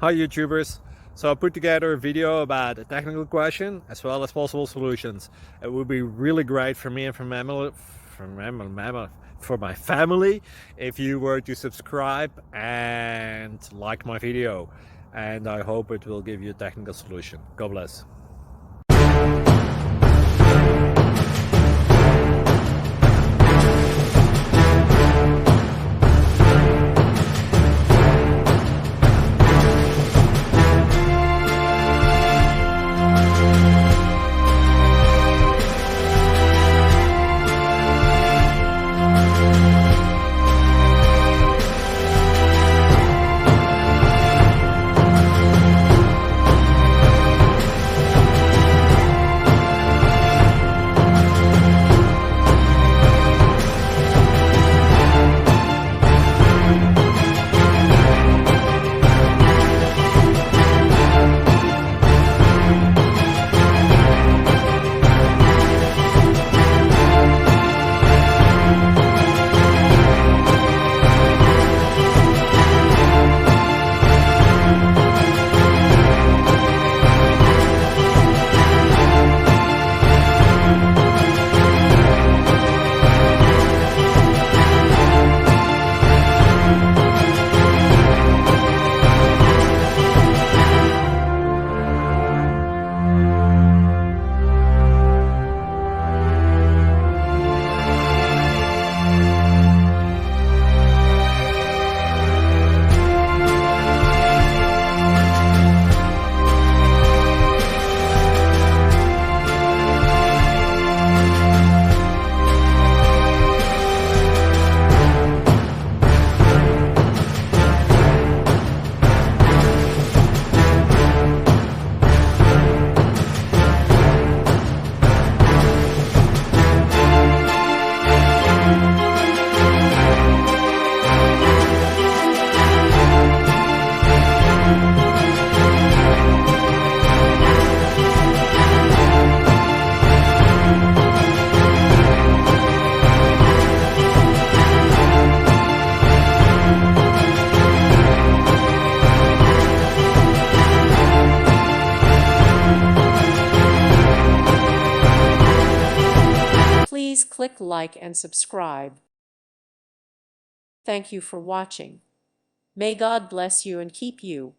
Hi YouTubers! So I put together a video about a technical question as well as possible solutions. It would be really great for me and for my family if you were to subscribe and like my video, and I hope it will give you a technical solution. God bless. Please click like and subscribe. Thank you for watching. May God bless you and keep you.